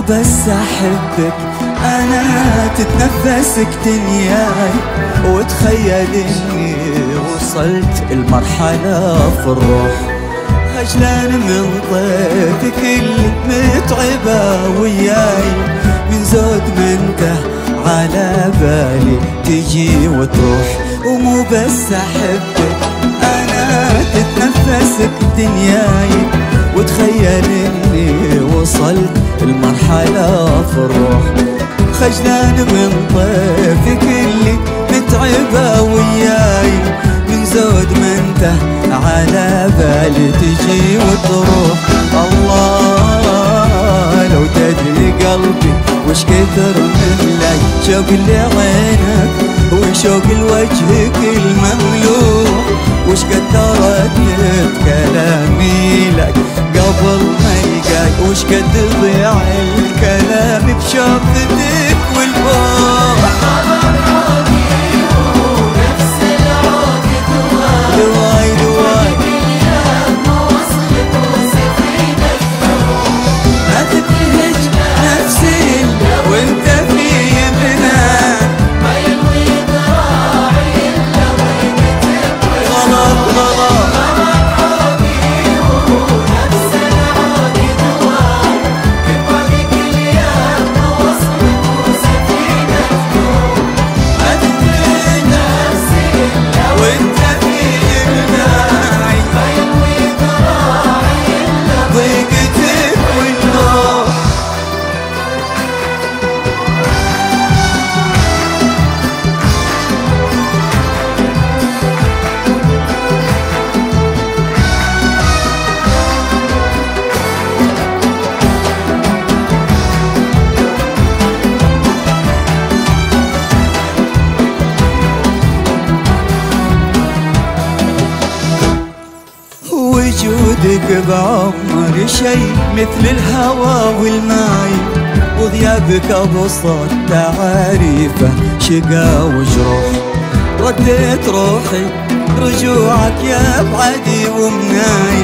بس احبك انا تتنفسك دنياي، وتخيل اني وصلت المرحلة في الروح، خجلان من طيفك اللي متعبة وياي، من زود منته على بالي تجي وتروح. ومو بس احبك انا تتنفسك دنياي، وتخيل اني وصلت المرحلة في الروح، خجلان من طيفك اللي متعبة وياي، من زود منته على بالي تجي وتروح. الله لو تدري قلبي وش كثر من لك شوق لعينك وشوق لوجهك المملوح، وش كثرت كلامي لك قبل ما يقال، وش قد ضيع الكلام بشفتك والبوح. دواي دواي ما تبهج نفسي وانت في يمنا، ما يلوي ذراعي الا وينك غلط غلط. حبي ونفس العادي دواي، كبرك اليوم وصلك وسفينة نور، ما تبهج نفسي الا وانت في يمنا، ما يلوي ذراعي الا ضيقتك والنور. وجودك بعمري شي مثل الهوى والماي، وغيابك ابسط تعاريفه شقا وجروح، رديت روحي رجوعك يا بعدي ومناي،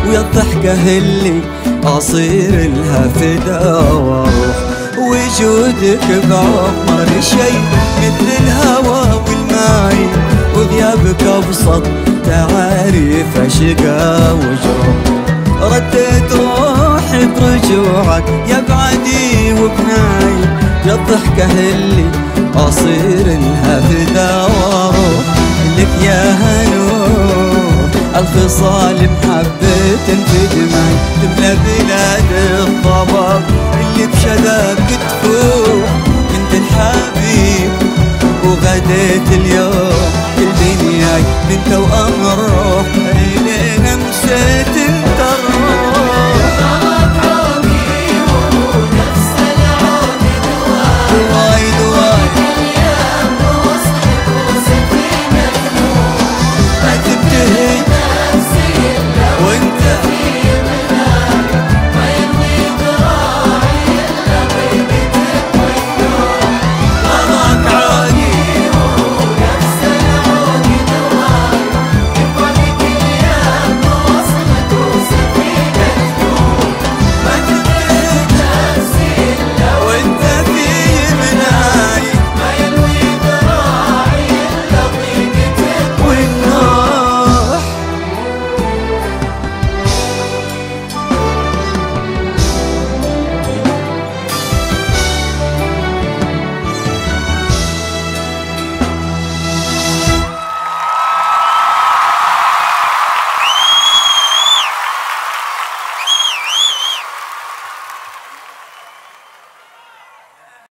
ويا الضحكة اللي اصير لها فدا واروح. وجودك بعمري شي مثل الهوى والماي، وغيابك ابسط تعاريف شقا وجروح، رديت روحي برجوعك يا بعدي وبناي، يا الضحكة اللي اصير لها فدا واروح. لك يا هنوح الخصال محبة في دماي، تملى بلاد الضباب اللي بشذاك تفوح. كنت الحبيب وغديت اليوم كل دنياي من توأم الروح،